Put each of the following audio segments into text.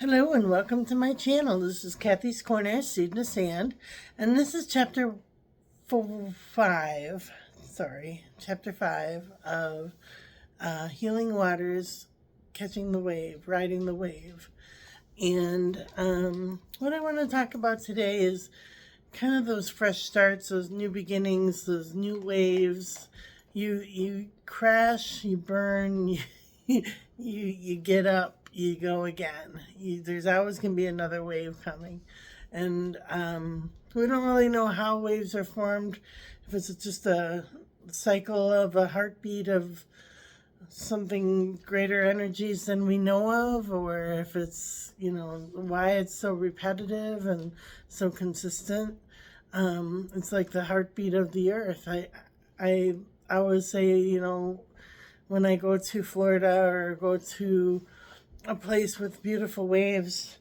Hello and welcome to my channel. This is Kathy's Corner, Seed in the Sand, and this is chapter 5. Chapter 5 of Healing Waters, Catching the Wave, Riding the Wave. And what I want to talk about today is kind of those fresh starts, those new beginnings, those new waves. You crash, you burn, you get up, you go again. There's always going to be another wave coming. And we don't really know how waves are formed, if it's just a cycle of a heartbeat of something greater energies than we know of, or if it's, why it's so repetitive and so consistent. It's like the heartbeat of the earth. I always say, when I go to Florida or go to a place with beautiful waves,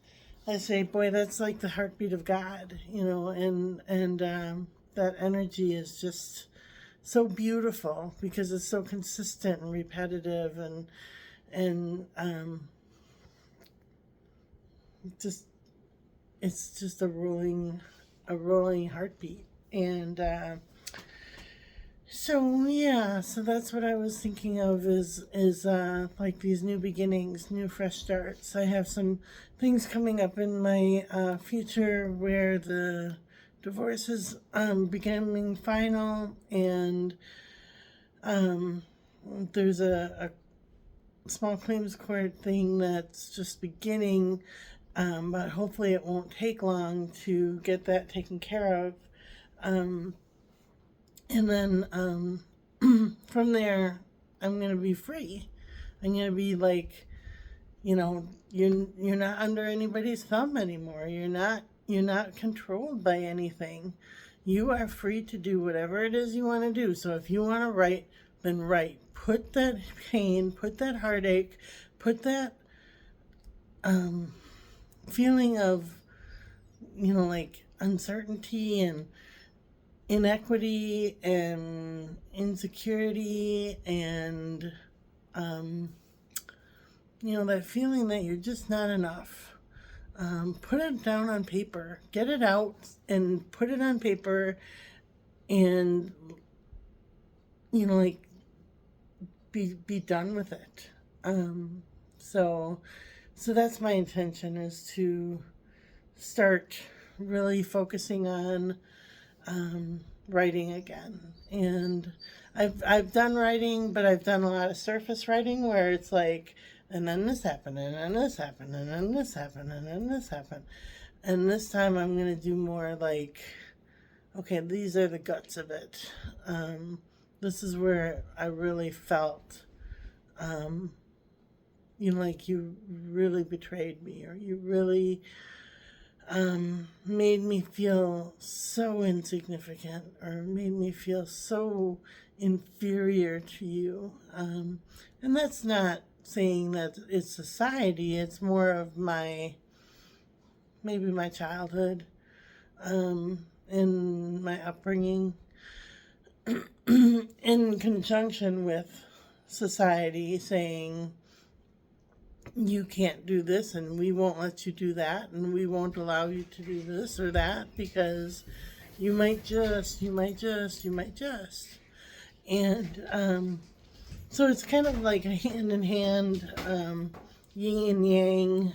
I say, boy, that's like the heartbeat of God, and that energy is just so beautiful because it's so consistent and repetitive and just it's just a rolling heartbeat. And so that's what I was thinking of is like these new beginnings, new fresh starts. I have some things coming up in my future where the divorce is becoming final, and there's a small claims court thing that's just beginning, but hopefully it won't take long to get that taken care of. And then from there, I'm going to be free. I'm going to be like, you're not under anybody's thumb anymore. You're not controlled by anything. You are free to do whatever it is you want to do. So if you want to write, then write. Put that pain, put that heartache, put that feeling of, like uncertainty and inequity and insecurity and that feeling that you're just not enough. Put it down on paper, get it out and put it on paper, and like be done with it. So that's my intention, is to start really focusing on writing again. And I've done writing, but I've done a lot of surface writing where it's like, and then this happened, and then this happened, and then this happened, and then this happened. And this time I'm going to do more like, okay, these are the guts of it. This is where I really felt, like you really betrayed me, or you really made me feel so insignificant, or made me feel so inferior to you. And that's not saying that it's society, it's more of maybe my childhood, and my upbringing, in conjunction with society saying, you can't do this, and we won't let you do that, and we won't allow you to do this or that because you might just. And so it's kind of like a hand in hand, yin and yang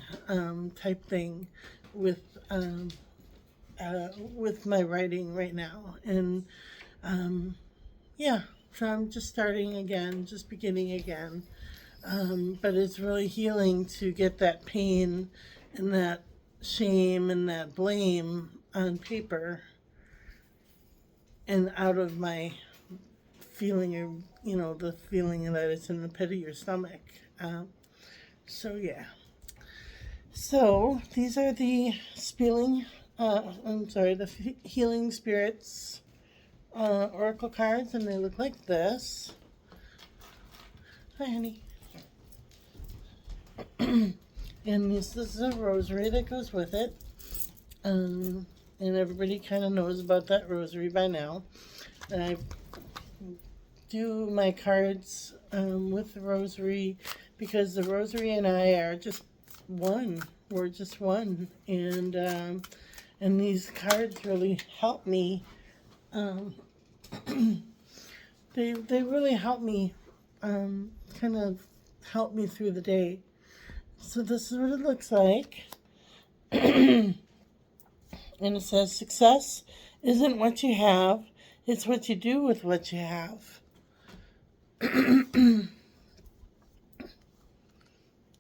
type thing with my writing right now. And so I'm just starting again, just beginning again. But it's really healing to get that pain and that shame and that blame on paper and out of my feeling of, the feeling that it's in the pit of your stomach. So these are the the Healing Spirits Oracle cards, and they look like this. Hi, honey. And this is a rosary that goes with it. And everybody kind of knows about that rosary by now. And I do my cards with the rosary because the rosary and I are just one. We're just one. And these cards really help me. Um, they really help me, kind of help me through the day. So this is what it looks like. And it says, success isn't what you have, it's what you do with what you have.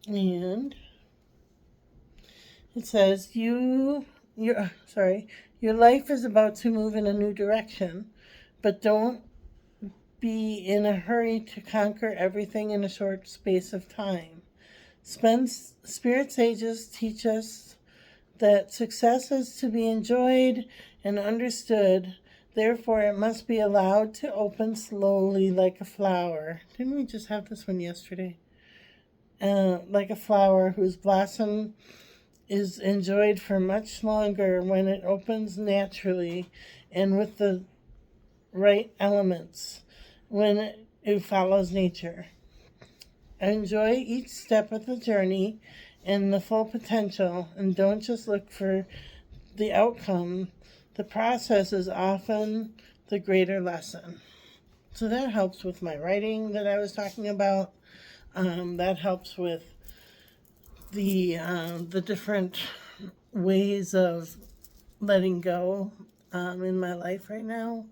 And it says, your life is about to move in a new direction, but don't be in a hurry to conquer everything in a short space of time. Spirit sages teach us that success is to be enjoyed and understood. Therefore, it must be allowed to open slowly like a flower. Didn't we just have this one yesterday? Like a flower whose blossom is enjoyed for much longer when it opens naturally and with the right elements, when it follows nature. Enjoy each step of the journey and the full potential, and don't just look for the outcome. The process is often the greater lesson. So that helps with my writing that I was talking about. That helps with the different ways of letting go in my life right now.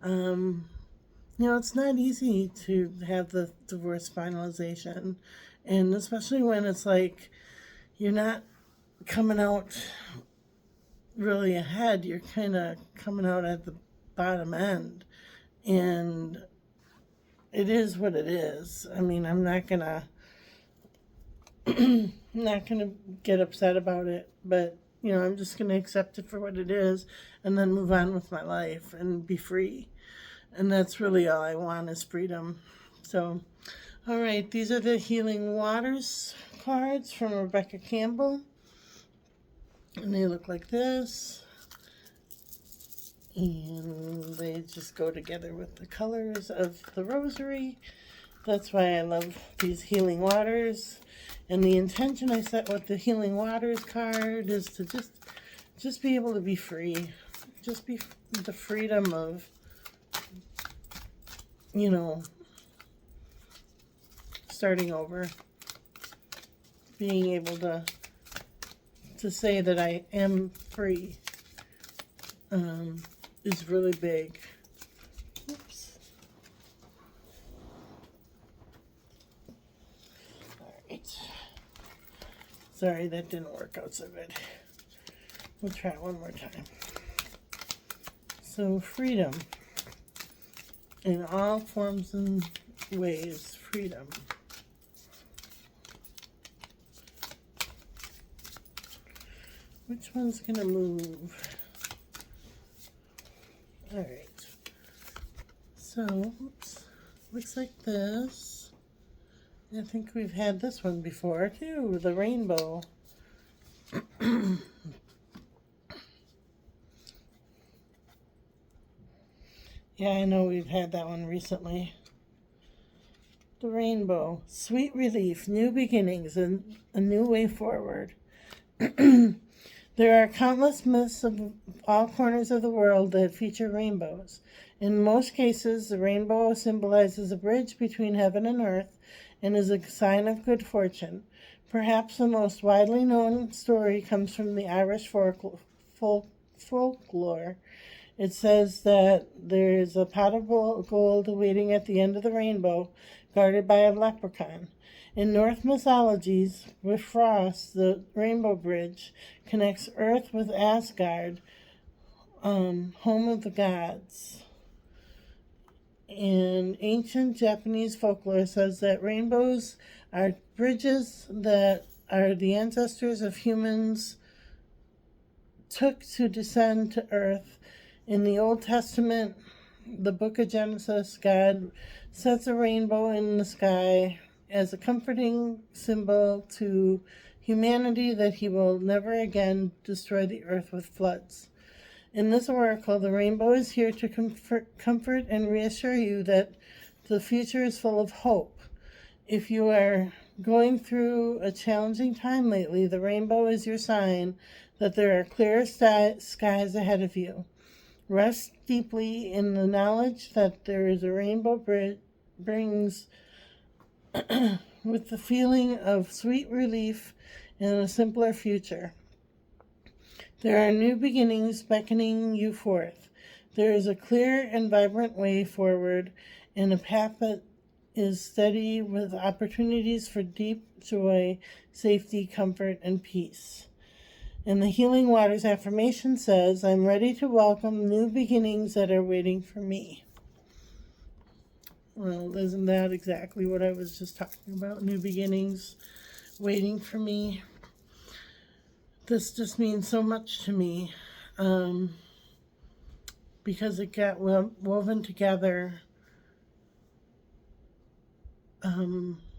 It's not easy to have the divorce finalization, and especially when it's like you're not coming out really ahead, you're kind of coming out at the bottom end, and it is what it is. I mean, I'm not gonna get upset about it, but I'm just gonna accept it for what it is, and then move on with my life and be free. And that's really all I want is freedom. So, all right, these are the Healing Waters cards from Rebecca Campbell. And they look like this. And they just go together with the colors of the rosary. That's why I love these Healing Waters. And the intention I set with the Healing Waters card is to just be able to be free. Just be the freedom of starting over, being able to say that I am free is really big. Oops. All right. Sorry, that didn't work out so good. We'll try it one more time. So freedom. In all forms and ways, freedom. Which one's gonna move? All right. So, looks like this. I think we've had this one before too, the rainbow. Yeah, I know we've had that one recently. The rainbow, sweet relief, new beginnings, and a new way forward. There are countless myths of all corners of the world that feature rainbows. In most cases, the rainbow symbolizes a bridge between heaven and earth and is a sign of good fortune. Perhaps the most widely known story comes from the Irish folklore. It says that there is a pot of gold waiting at the end of the rainbow, guarded by a leprechaun. In Norse mythologies, with Frost, the rainbow bridge connects Earth with Asgard, home of the gods. And ancient Japanese folklore says that rainbows are bridges that are the ancestors of humans took to descend to Earth. In the Old Testament, the book of Genesis, God sets a rainbow in the sky as a comforting symbol to humanity that he will never again destroy the earth with floods. In this oracle, the rainbow is here to comfort and reassure you that the future is full of hope. If you are going through a challenging time lately, the rainbow is your sign that there are clear skies ahead of you. Rest deeply in the knowledge that there is a rainbow brings with the feeling of sweet relief and a simpler future. There are new beginnings beckoning you forth. There is a clear and vibrant way forward and a path that is steady with opportunities for deep joy, safety, comfort, and peace. And the Healing Waters affirmation says, I'm ready to welcome new beginnings that are waiting for me. Well, isn't that exactly what I was just talking about? New beginnings waiting for me. This just means so much to me because it got woven together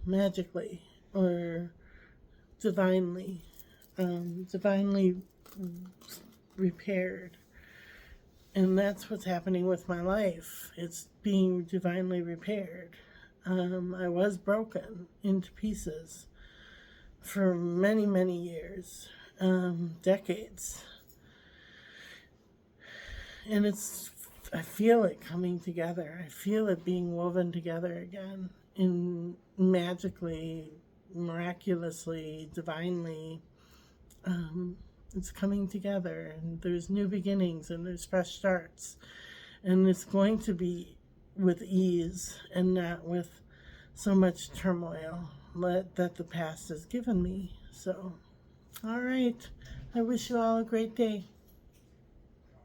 magically or divinely repaired. And that's what's happening with my life. It's being divinely repaired. I was broken into pieces for many, many years, decades. And I feel it coming together. I feel it being woven together again magically, miraculously, divinely. It's coming together, and there's new beginnings and there's fresh starts, and it's going to be with ease and not with so much turmoil that the past has given me. So, all right, I wish you all a great day.